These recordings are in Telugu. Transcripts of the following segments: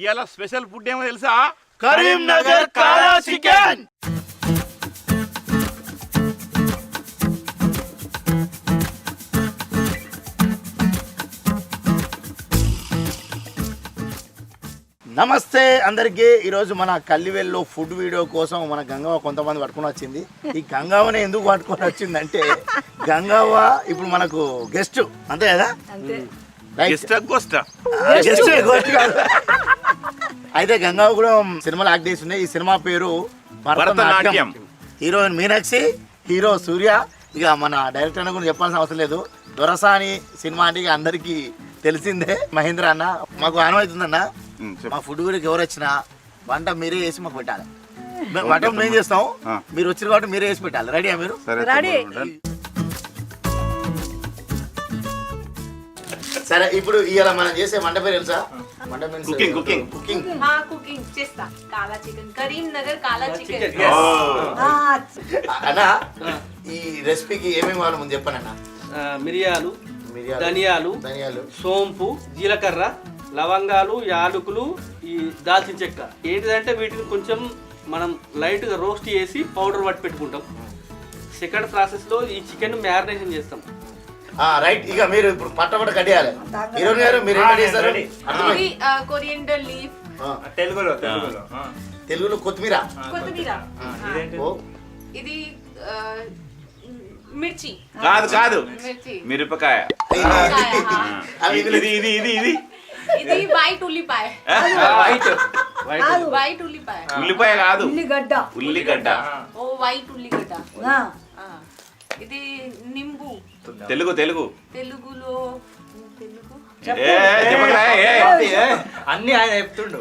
ఇవాళ స్పెషల్ ఫుడ్ ఏమో తెలుసా? కరీంనగర్ కాలా చికెన్. నమస్తే అందరికీ. ఈరోజు మన కల్లివెల్లో ఫుడ్ వీడియో కోసం మన గంగవ్వ కొంతమంది పట్టుకుని వచ్చింది. ఈ గంగవ్వని ఎందుకు పట్టుకొని వచ్చిందంటే గంగవ్వ ఇప్పుడు మనకు గెస్ట్ అంతే కదా. అయితే గంగవ్వ కూడా సినిమాలు యాక్ట్ చేస్తున్నాయి. ఈ సినిమా పేరు భరతనాట్యం. హీరోయిన్ మీనాక్షి, హీరో సూర్య. ఇక మన డైరెక్టర్ అన్న కూడా చెప్పాల్సిన అవసరం లేదు. దొరసాని సినిమా అంటే ఇక అందరికీ తెలిసిందే. మహేంద్ర అన్న మాకు అనుమవుతుందన్న, మా ఫుడ్ గురించి ఎవరు వచ్చినా వంట మీరే వేసి మాకు పెట్టాలి. వంట మేము చేస్తాం, మీరు వచ్చిన కాబట్టి మీరే వేసి పెట్టాలి. రెడీయా మీరు? సరే, ఇప్పుడు ఇవాళ మనం చేసే వంట పేరు తెలుసా? వంట కుకింగ్ కుకింగ్ కుకింగ్ చేస్తా. కాలా చికెన్, కరీంనగర్ కాలా చికెన్. అన్న ఈ రెసిపీకి ఏమేమి కావాలి ముందు చెప్పండి అన్న. మిరియాలు, ధనియాలు, సోంపు, జీలకర్ర, లవంగాలు, యాలకులు, ఈ దాల్చిన చెక్క. ఏంటిదంటే వీటిని కొంచెం మనం లైట్గా రోస్ట్ చేసి పౌడర్ పట్టి పెట్టుకుంటాం. సెకండ్ ప్రాసెస్లో ఈ చికెన్ మ్యారినేషన్ చేస్తాం. రైట్, ఇక మీరు ఇప్పుడు పట్టపట్ట కడియాలి. హీరోయిన్ గారు మీరు ఏం చేస్తారు? కొరియండర్ లీఫ్, తెలుగులో కొత్తిమీర. ఇది మిర్చి కాదు కాదు, మిర్చి, మిరపకాయ. ఇది వైట్ ఉల్లిపాయ. వైట్ ఉల్లిపాయ, ఉల్లిపాయ కాదు, ఉల్లిగడ్డ. ఉల్లిగడ్డ. ఓ వైట్ ఉల్లిగడ్డ. ఇది నింబు. తెలుగు తెలుగు తెలుగులో తెలుగు అన్ని ఆయన చెప్తుండు.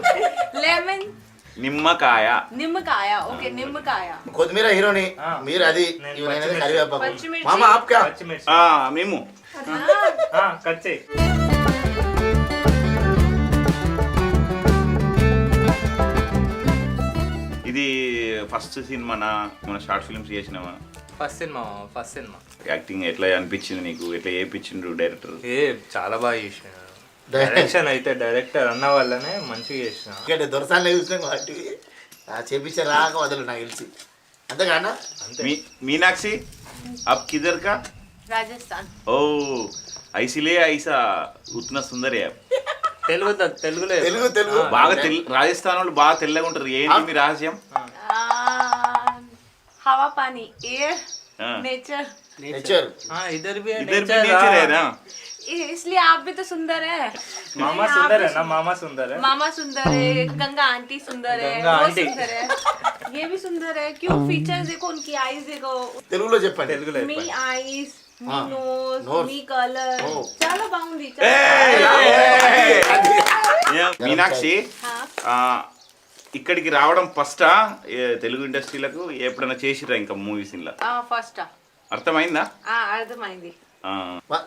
లెమన్, నిమ్మకాయ. నిమ్మకాయ. ఓకే, నిమ్మకాయ. కొత్తిమీర హీరోని మీరు, అది కరివేపాకు. మామ ఆప్కా మేము ఇది ఫస్ట్ సినిమానా? మన షార్ట్ ఫిల్మ్స్ చేసినావా? First cinema. యాక్టింగ్ ఎట్లా అనిపించింది నీకు? ఎట్లా చేయించిండ్రు డైరెక్టర్? చాలా బాగా చేసిన. డైరెక్షన్ అయితే డైరెక్టర్ అన్న వల్లనే మంచిగా చేసిన. దొరసాలు చూసినాం కాబట్టి చేపించే రాక వదలు నాకు తెలిసి. అంతేగానా? मीनाक्षी आप किधर का? राजस्थान. ओ इसीलिए ऐसा उतना सुंदर है आप. తెలుగు బాగా రాజస్థాన్ వాళ్ళు బాగా తెల్లగా ఉంటారు. ఏంటి మీ రహస్యం? हवा पानी, एयर, नेचर. इधर भी नेचर है ना, इसलिए आप भी तो सुंदर है. मामा सुंदर है ना. मामा सुंदर है, गंगा आंटी सुंदर है, वो सुंदर है, ये भी सुंदर है. क्यों? फीचर्स देखो, उनकी आईज देखो. తెలుగులో చెప్పండి. మీ ఐస్, మీ నోస్, మీ కలర్ చాలా బాగుంది. మీనాక్షి ఇక్కడికి రావడం ఫస్టా తెలుగు ఇండస్ట్రీలకు? ఎప్పుడైనా చేసిరా ఇంకా మూవీస్ ఇలా? ఫస్ట్. అర్థమైందా? అర్థమైంది.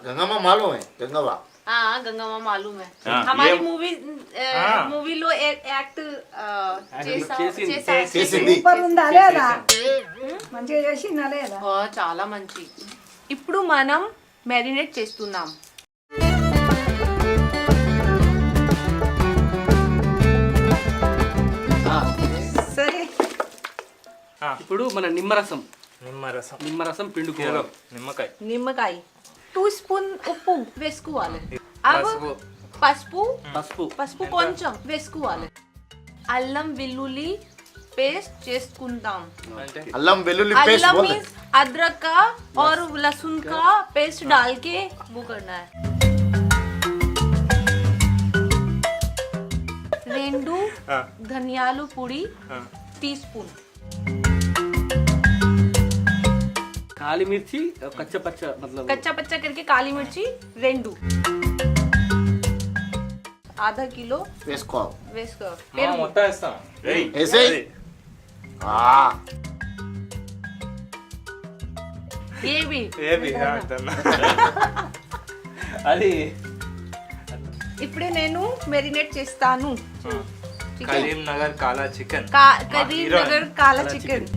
గంగమ్మ మాలూమ్ హై? గంగవ్వ గంగమ్మ మాలూమ్ హై. हमारी మూవీలో యాక్ట్ చేసింది. సూపర్ ఉందా లేదా? మంచిగా చేసిందా లేదా? చాలా మంచి. ఇప్పుడు మనం మ్యారినేట్ చేస్తున్నాం. సరే, ఇప్పుడు మన నిమ్మరసం పిండుకోవాలి. నిమ్మకాయ 2 స్పూన్ ఉప్పు వేసుకోవాలి. పసుపు కొంచెం వేసుకోవాలి. అల్లం వెల్లుల్లి పేస్ట్ చేసుకుందాం. అల్లం వెల్లుల్లి పేస్ట్ अल्लम मीन्स अदरक का और लहसुन का पेस्ट डाल के वो करना है. 2 धनियाలు పొడి టీ స్పూన్. काली मिर्ची कच्चा पच्चा करके काली मिर्ची 2. आधा किलो వేసుకో. మొత్తం వేస్తాం. వేసేయ్. అది ఇప్పుడే నేను మెరినేట్ చేస్తాను. కరీంనగర్ కాలా చికెన్. కరీంనగర్ కాలా చికెన్.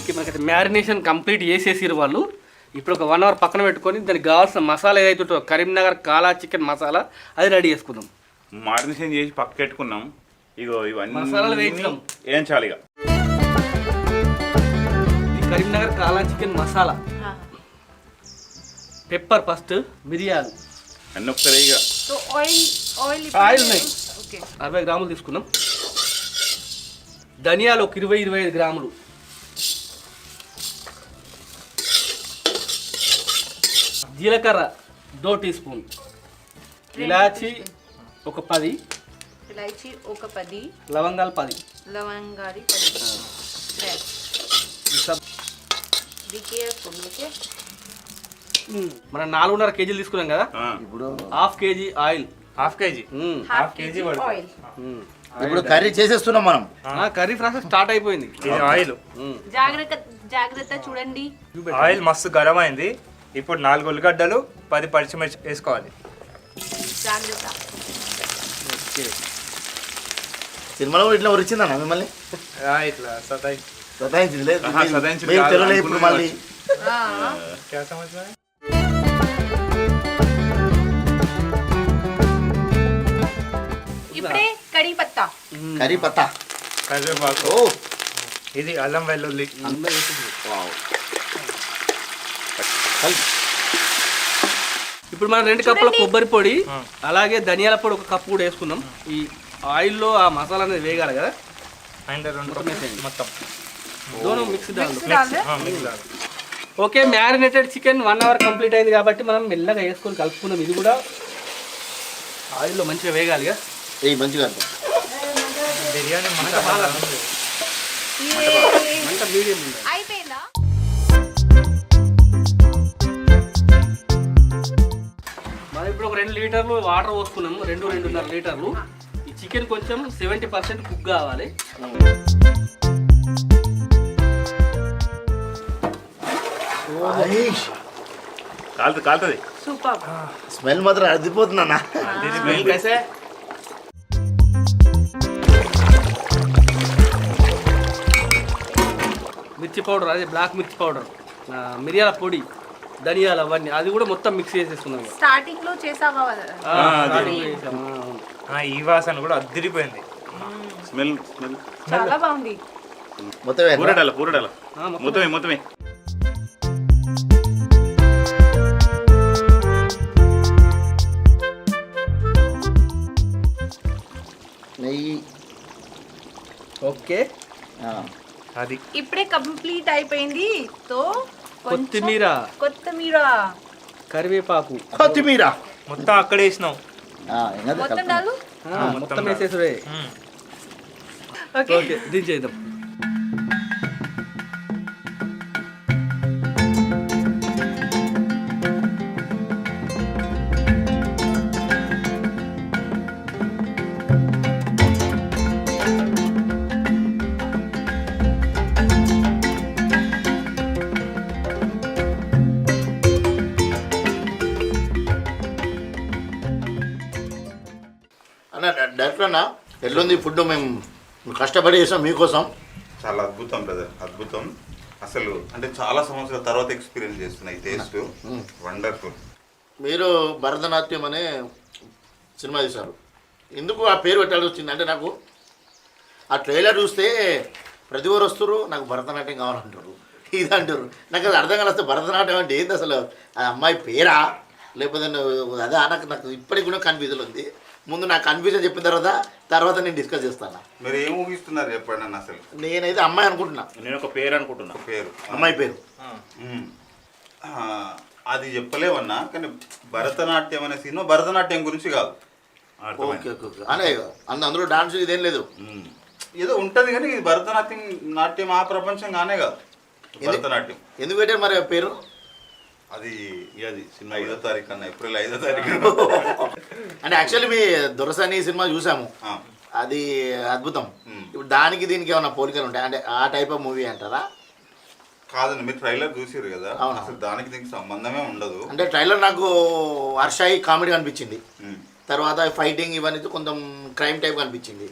ఓకే, మనకైతే మ్యారినేషన్ కంప్లీట్ చేసేసిరు వాళ్ళు. ఇప్పుడు ఒక 1 అవర్ పక్కన పెట్టుకొని దానికి కావాల్సిన మసాలా ఏదైతే ఉంటుందో కరీంనగర్ కాలా చికెన్ మసాలా అది రెడీ చేసుకుందాం. మారినేషన్ చేసి పక్క పెట్టుకున్నాం. ఇగో ఇవన్నీ మసాలాలు వేయించాం. వేయించాలి ఇక. ఇది కరీంనగర్ కాలా చికెన్ మసాలా. పెప్పర్ ఫస్ట్, మిరియాలు అన్నీ ఒకసారి ఇక. तो ऑयल ऑयल ఆయిల్ ఉన్నాయి. ओके 60 గ్రాములు తీసుకున్నాం. ధనియాలు ఒక 20-25 గ్రాములు. జీలకర్ర 2 టీ స్పూన్. ఇలాచి ఒక 10. इलायची ఒక 10 లవంగాలు 10. लवंगारी 10 रेड ఈ సబ్ बी केयरफुल ओके మనం 4.5 కేజీలు తీసుకున్నాం కదా, ఆ. ఇప్పుడు 1/2 KG oil. Half KG half KG oil ఇప్పుడు కర్రీ చేసేస్తున్నాం మనం. కర్రీ ప్రాసెస్ స్టార్ట్ అయిపోయింది. ఇది ఆయిల్ జాగ్రత్త జాగ్రత్త చూడండి. ఆయిల్ మస్తు గరం అయింది. ఇప్పుడు 4 ఉల్లిగడ్డలు 10 పచ్చిమిర్చి వేసుకోవాలి. జాగ్రత్త. ఓకే, సినిమాలో కూడా ఇట్లా వచ్చిందన్న మిమ్మల్ని ఇట్లా సతాయి సతాయించింది లేదు ఆహా, సతాయించింది మీరు కాదు, తెలుగులో ఇప్పుడు మళ్ళీ క్యా సమజ్ మే? ఇప్పుడే కड़ी పత్తా. కర్రీ పత్తా. కరివేపాకు. ఓ ఇది అల్లం వెల్లుల్లి. ఇప్పుడు మనం 2 కప్పుల కొబ్బరి పొడి అలాగే ధనియాల పొడి 1 కప్పు కూడా వేసుకున్నాం. ఈ ఆయిల్లో ఆ మసాలా అనేది వేగాలి కదా. అండ్ 2 కప్పులు మొత్తం దోనో మిక్స్ దాల్. మిక్స్ దాల్. Okay, marinated chicken 1 hour complete అయింది కాబట్టి మనం మెల్లగా వేసుకొని కలుపుకున్నాం. ఇది కూడా ఆయిల్లో మంచిగా వేగాలిగా. ఏ మంచిగా బిర్యానీ మసాలా ఉంది. మంట మీడియం ఉంది. అయిపోయిందా? మనం ఇప్పుడు ఒక 2 లీటర్లు వాటర్ పోసుకున్నాము. 2-2.5 లీటర్లు. ఈ చికెన్ కొంచెం 70% కుక్ కావాలి. కాలుతుంది. సూపర్. స్మెల్ మాత్రం అదిపోతుందన్న. స్మెల్ కైసే? మిర్చి పౌడర్, అదే బ్లాక్ మిర్చి పౌడర్, మిరియాల పొడి, ధనియాలు అవన్నీ అది కూడా మొత్తం మిక్స్ చేసేసుకున్నాం. స్టార్టింగ్ లో చేసావా? starting లో చేసాం. ఈ వాసన కూడా అద్దరిపోయింది. స్మెల్ చాలా బాగుంది. మొత్తం పూరడాల మొత్తం మొత్తమే. నెయ్యి. ఓకే, అది ఇప్పుడే కంప్లీట్ అయిపోయింది. తో కొత్తిమీర, కరివేపాకు, కొత్తిమీర మొత్తం అక్కడే వేసినాం. మొత్తం డాలు. మొత్తం వేసేసుడే. Okay okay, దించేద్దాం. అన్న డైరెక్టర్ అన్న ఎట్లుంది ఫుడ్? మేము కష్టపడి చేసాం మీకోసం. చాలా అద్భుతం బ్రదర్, అద్భుతం అసలు. అంటే చాలా సంవత్సరాల తర్వాత ఎక్స్పీరియన్స్ చేస్తున్నాయి టేస్ట్. వండర్ఫుల్. మీరు భరతనాట్యం అనే సినిమా తీశారు. ఎందుకు ఆ పేరు పెట్టాల్సి వచ్చింది అంటే, నాకు ఆ ట్రైలర్ చూస్తే ప్రతి ఊరు వస్తారు నాకు భరతనాట్యం కావాలంటారు, ఇది అంటారు. నాకు అది అర్థం కాలేస్తే భరతనాట్యం అంటే ఏంటి అసలు? ఆ అమ్మాయి పేరా లేకపోతే అదే? నాకు ఇప్పటికి కూడా కన్ఫ్యూజన్ ఉంది. ముందు నాకు కన్ఫ్యూజన్ చెప్పిన తర్వాత నేను డిస్కస్ చేస్తాను. మీరు ఏం ఊహిస్తున్నారు చెప్పండి అన్న అసలు? నేనైతే అమ్మాయి అనుకుంటున్నా. నేను ఒక పేరు అనుకుంటున్నా. పేరు అమ్మాయి పేరు అది చెప్పలేవన్నా, కానీ భరతనాట్యం అనే సినిమా భరతనాట్యం గురించి కాదు. ఓకే ఓకే అనే అందులో డాన్స్ ఇదేం లేదు, ఏదో ఉంటది కానీ ఇది భరతనాట్యం ఆ ప్రపంచం కానే కాదు. భరతనాట్యం ఎందుకు పెట్టారు మరి ఆ పేరు? అది సినిమా 5వ తారీఖు అన్న, ఏప్రిల్ 5వ తారీఖు. అంటే యాక్చువల్లీ మీ దొరసాని సినిమా చూసాము, అది అద్భుతం. ఇప్పుడు దానికి దీనికి ఏమైనా పోలికలు ఉంటాయి అంటే ఆ టైప్ ఆఫ్ మూవీ అంటారా? కాదండి, మీరు ట్రైలర్ చూసారు కదా, అసలు దానికి దీనికి సంబంధమే ఉండదు. అంటే ట్రైలర్ నాకు హర్షాయి కామెడీ అనిపించింది, తర్వాత ఫైటింగ్ ఇవన్నీ కొంచెం క్రైమ్ టైప్ అనిపించింది.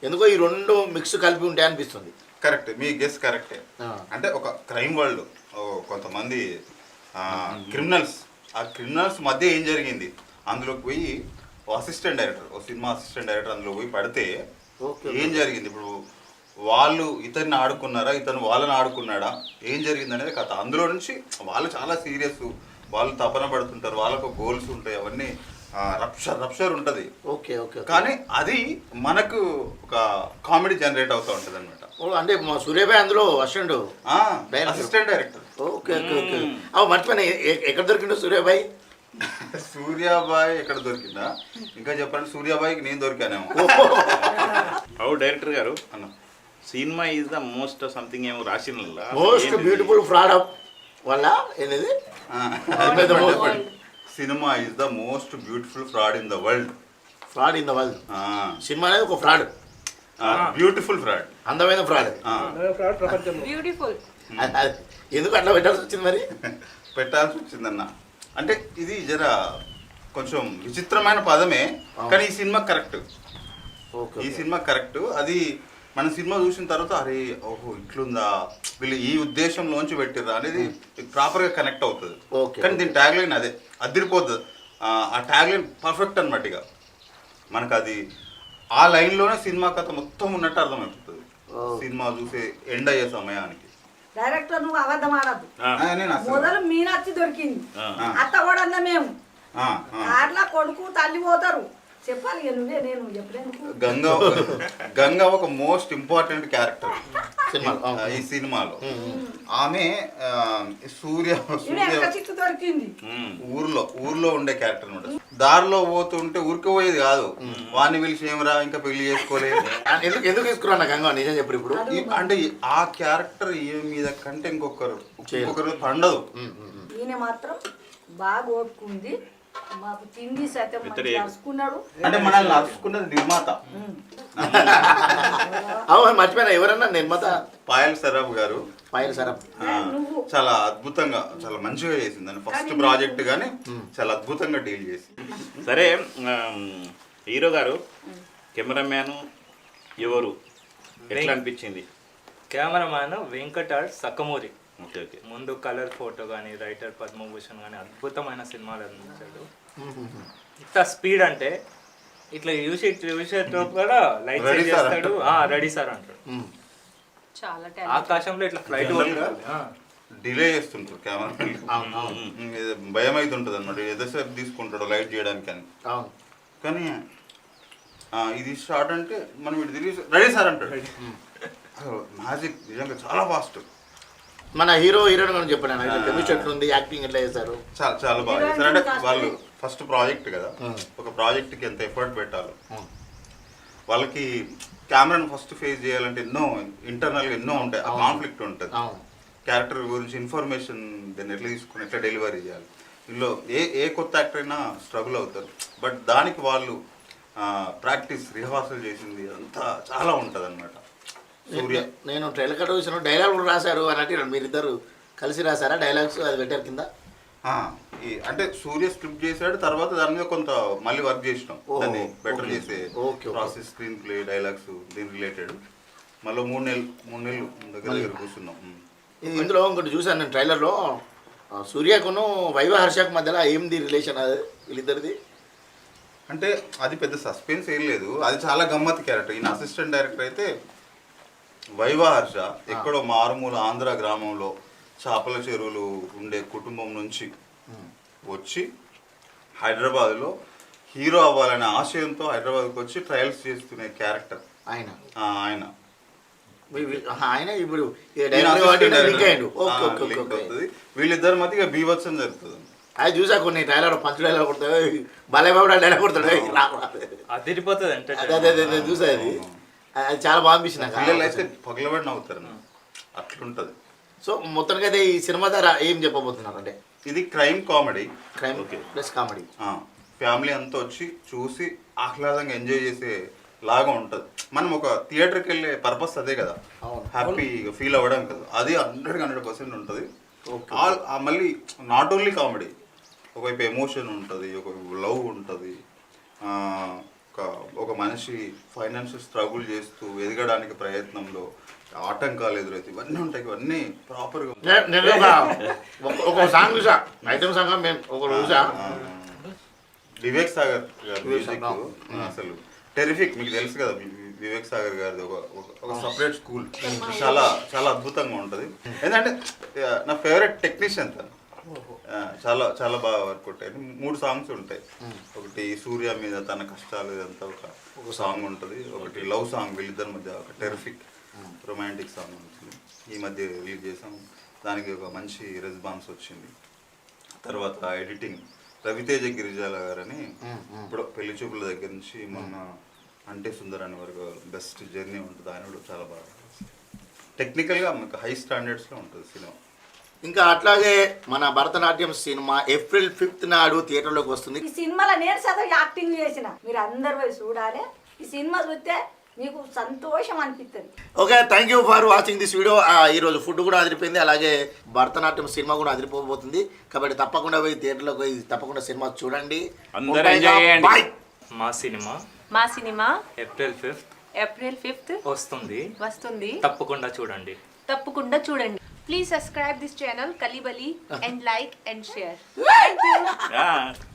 ఎందుకో ఈ రెండు మిక్స్ కలిపి ఉంటాయి అనిపిస్తుంది. కరెక్ట్, మీ గెస్ కరెక్టే. అంటే ఒక క్రైమ్ వరల్డ్, కొంతమంది క్రిమినల్స్, ఆ క్రిమినల్స్ మధ్య ఏం జరిగింది అందులోకి పోయి అసిస్టెంట్ డైరెక్టర్, ఓ సినిమా అసిస్టెంట్ డైరెక్టర్ అందులో పోయి పడితే ఏం జరిగింది, ఇప్పుడు వాళ్ళు ఇతన్ని ఆడుకున్నారా, ఇతను వాళ్ళని ఆడుకున్నాడా, ఏం జరిగింది అనేది కథ. అందులో నుంచి వాళ్ళు చాలా సీరియస్, వాళ్ళు తపన పడుతుంటారు, వాళ్ళకు గోల్స్ ఉంటాయి, అవన్నీ రప్షర్ ఉంటుంది. Okay okay. కానీ అది మనకు ఒక కామెడీ జనరేట్ అవుతూ ఉంటుంది అనమాట. అంటే మా సూర్యబాయ్ అందులో assistant director. Okay okay okay. అవు మర్చిపోయినా, ఎక్కడ దొరికిండు సూర్యబాయ్? సూర్యాబాయ్ ఎక్కడ దొరికిందా ఇంకా చెప్పండి, సూర్యాబాయ్కి నేను దొరికానేమో. డైరెక్టర్ గారు అన్న cinema is the most something ఏమో రాసిన మోస్ట్ బ్యూటిఫుల్ ఫ్రాడ్ ఆఫ్ వల్ల ఏంది? Cinema is the most beautiful fraud in the world. Fraud in the world. Cinema అనేది ఒక ఫ్రాడ్, బ్యూటిఫుల్ ఫ్రాడ్, అందమైన ఫ్రాడ్. బ్యూటిఫుల్. ఎందుకు అట్లా పెట్టాల్సి వచ్చింది మరి? పెట్టాల్సి వచ్చిందన్న. అంటే ఇది జర కొంచెం విచిత్రమైన పదమే, కానీ ఈ సినిమా కరెక్ట్. ఈ సినిమా కరెక్ట్. అది మన సినిమా చూసిన తర్వాత అరే ఓహో ఇట్లుందా, వీళ్ళు ఈ ఉద్దేశంలోంచి పెట్టిర్రా అనేది ప్రాపర్గా కనెక్ట్ అవుతుంది. కానీ దీని ట్యాగ్ లైన్ అదే అదిరిపోతుంది. ఆ ట్యాగ్ లైన్ పర్ఫెక్ట్ అనమాట. ఇక మనకు అది ఆ లైన్లోనే సినిమా కథ మొత్తం ఉన్నట్టు అర్థమైపోతుంది సినిమా చూసే ఎండ్ అయ్యే సమయానికి. డైరెక్టర్ నువ్వు అబద్ధం ఆడద్దు. నేను అసలు మొదలు మీనచ్చి దొరికింది, అత్త కూడా అన్నా మేము అట్లా కొడుకు తల్లి పోతారు చెప్పాలి. నువ్వే నేను చెప్పలేను. గంగ ఒక మోస్ట్ ఇంపార్టెంట్ క్యారెక్టర్ ఈ సినిమాలో. ఆమె చిట్టు దొరికింది ఊర్లో ఉండే క్యారెక్టర్ అనమాట. దారిలో పోతుంటే ఊరికి పోయేది కాదు, వాడిని పిలిచి ఏమరా ఇంకా పెళ్లి చేసుకోలేదు. ఎందుకు తీసుకురా గంగ? నిజం చెప్పు. ఇప్పుడు అంటే ఆ క్యారెక్టర్ ఏ మీద కంటే ఇంకొకరు పండదు. ఈయన మాత్రం బాగా ఓపుకుంది, మాకు తిండి సైతం రాసుకున్నాడు. అంటే మనల్ని రాసుకున్నది నిర్మాత. మర్చిపోయినా, ఎవరన్నా నిర్మాత? పాయల్ సరాబ్ గారు. పాయల్ సరాబ్ చాలా అద్భుతంగా, చాలా మంచిగా చేసింది. ఫస్ట్ ప్రాజెక్ట్ గానీ చాలా అద్భుతంగా డీల్ చేసింది. సరే, హీరో గారు కెమెరామ్యాన్ ఎవరు, ఎట్లా అనిపించింది? Cameraman Venkatad Sakkamuri. Okay okay. ముందు కలర్ ఫోటో కానీ, రైటర్ పద్మభూషణ్ కానీ అద్భుతమైన సినిమాలు అందించాడు. ఇంత స్పీడ్ అంటే ఇట్లా చూసేటప్పుడు కూడా లైట్ చేస్తాడు, రెడీ సార్ అంటాడు. చాలా ఆకాశంలో ఇట్లా ఫ్లైట్ డిలే చేస్తుంటారు కెమెరా, భయం అవుతుంటుంది అనమాట. ఎదసేపు తీసుకుంటాడు లైట్ చేయడానికి అని. కానీ ఇది షార్ట్ అంటే మనం ఇటు తిరిగి రెడీ సార్ అంటాడు. మ్యాజిక్ నిజంగా చాలా ఫాస్ట్. మన హీరో హీరోయిన్ గురించి చెప్పండి. కెమిస్ట్రీ ఎట్లుంది, యాక్టింగ్ ఎట్లా చేశారు? చాలా బాగా చేశారు. అంటే వాళ్ళు ఫస్ట్ ప్రాజెక్ట్ కదా, ఒక ప్రాజెక్ట్కి ఎంత ఎఫర్ట్ పెట్టాలి. వాళ్ళకి కెమెరాను ఫస్ట్ ఫేస్ చేయాలంటే ఇంటర్నల్గా ఎన్నో ఉంటాయి, ఆ కాన్ఫ్లిక్ట్ ఉంటుంది. క్యారెక్టర్ గురించి ఇన్ఫర్మేషన్ దాన్ని ఎట్లా తీసుకుని ఎట్లా డెలివరీ చేయాలి. ఇందులో ఏ కొత్త యాక్టర్ అయినా స్ట్రగుల్ అవుతారు. బట్ దానికి వాళ్ళు ప్రాక్టీస్ రిహార్సల్ చేసింది అంతా చాలా ఉంటుంది అనమాట. నేను ట్రైలర్ కట్ చూసిన డైలాగ్ కూడా రాశారు అన్నట్టు మీరిద్దరు కలిసి రాశారా డైలాగ్స్? అది పెట్టారు కింద. అంటే సూర్య స్క్రిప్ట్ చేశాడు, తర్వాత దాని మీద కొంత మళ్ళీ వర్క్ చేసినాం, దాన్ని బెటర్ చేసే ప్రాసెస్, స్క్రీన్ ప్లే, డైలాగ్స్ దీని రిలేటెడ్. మళ్ళీ మూడు నెలలు దగ్గర కూర్చున్నాం. ఇందులో ఇంకోటి చూసాను నేను ట్రైలర్లో, సూర్యకును వైవ హర్షకు మధ్యలో ఏంది రిలేషన్ అది వీళ్ళిద్దరిది? అంటే అది పెద్ద సస్పెన్స్ ఏం లేదు, అది చాలా గమ్మత్ క్యారెక్టర్. ఈయన అసిస్టెంట్ డైరెక్టర్ అయితే వైవ హర్ష ఎక్కడో మారుమూల ఆంధ్ర గ్రామంలో చేపల చెరువులు ఉండే కుటుంబం నుంచి వచ్చి హైదరాబాద్లో హీరో అవ్వాలనే ఆశయంతో హైదరాబాద్కి వచ్చి ట్రయల్స్ చేస్తున్న క్యారెక్టర్ ఆయన. ఇప్పుడు వీళ్ళిద్దరి మధ్య ఇక బీభత్సం జరుగుతుంది. అది చూసా కొన్ని ట్రైలర్ పంచు డైలాగ్ కొడతాడు, బాలయ్యబాబు డైలాగ్ కొడతాడు, అదిరిపోతుంది. అదే చూసా, అది చాలా బాగా అనిపించింది. పిల్లలు అయితే పగలబడిన అవుతారు, అట్లుంటది. సో మొత్తానికైతే ఈ సినిమా ద్వారా ఏం చెప్పబోతున్నారు అంటే, ఇది crime comedy, crime plus comedy. Family అంతా వచ్చి చూసి ఆహ్లాదంగా ఎంజాయ్ చేసే లాగా ఉంటుంది. మనం ఒక థియేటర్కి వెళ్ళే పర్పస్ అదే కదా, హ్యాపీగా ఫీల్ అవ్వడం కదా. అది 100% ఉంటుంది. మళ్ళీ నాట్ ఓన్లీ కామెడీ, ఒకవైపు ఎమోషన్ ఉంటుంది, ఒకవైపు లవ్ ఉంటుంది, ఒక మనిషి ఫైనాన్షియల్ స్ట్రగుల్ చేస్తూ ఎదగడానికి ప్రయత్నంలో ఆటంకాలు ఎదురవుతాయి, ఇవన్నీ ఉంటాయి. ఇవన్నీ ప్రాపర్గా నేను ఒక సాంగ్ చూసా, ఐటమ్ సాంగ్ మేము ఒక చూసా. వివేక్ సాగర్ గారి మ్యూజిక్ అసలు టెరిఫిక్. మీకు తెలుసు కదా వివేక్ సాగర్ గారిది ఒక సపరేట్ స్కూల్, చాలా చాలా అద్భుతంగా ఉంటుంది. ఏంటంటే నా ఫేవరెట్ టెక్నీషియన్ తను. చాలా చాలా బాగా వర్క్ ఉంటాయి. 3 సాంగ్స్ ఉంటాయి. ఒకటి సూర్య మీద తన కష్టాలు ఇదంతా ఒక సాంగ్ ఉంటుంది. ఒకటి లవ్ సాంగ్ వీళ్ళిద్దరి మధ్య ఒక టెరిఫిక్ రొమాంటిక్ సాంగ్ ఉంటుంది. ఈ మధ్య రిలీజ్ చేసాం, దానికి ఒక మంచి రెస్పాన్స్ వచ్చింది. తర్వాత ఎడిటింగ్ రవితేజ గిరిజాల గారని, ఇప్పుడు పెళ్లి చూపుల దగ్గర నుంచి మొన్న అంటే సుందరాని వరకు బెస్ట్ జర్నీ ఉంటుంది. ఆయన కూడా చాలా బాగా టెక్నికల్గా మనకు హై స్టాండర్డ్స్లో ఉంటుంది సినిమా. ఇంకా అట్లాగే మన భరతనాట్యం సినిమా ఏప్రిల్ 5th నాడు థియేటర్లోకి వస్తుంది. ఈ సినిమాలో నేను సదరు యాక్టింగ్ చేసిన, మీరు అందరు పోయి చూడాలి. ఈ సినిమా చూస్తే మీకు సంతోషం అనిపిస్తుంది. Okay, thank you for watching this video. ఈరోజు ఫుడ్ కూడా అదిరిపోయింది, అలాగే భరతనాట్యం సినిమా కూడా అదిరిపోబోతుంది. కాబట్టి తప్పకుండా పోయి థియేటర్లోకి పోయి తప్పకుండా సినిమా చూడండి. అందరూ ఎంజాయ్ చేయండి. బాయ్. మా సినిమా ఏప్రిల్ 5th వస్తుంది. తప్పకుండా చూడండి. Please subscribe this channel Kalibali and like and share. Thank you. Yeah.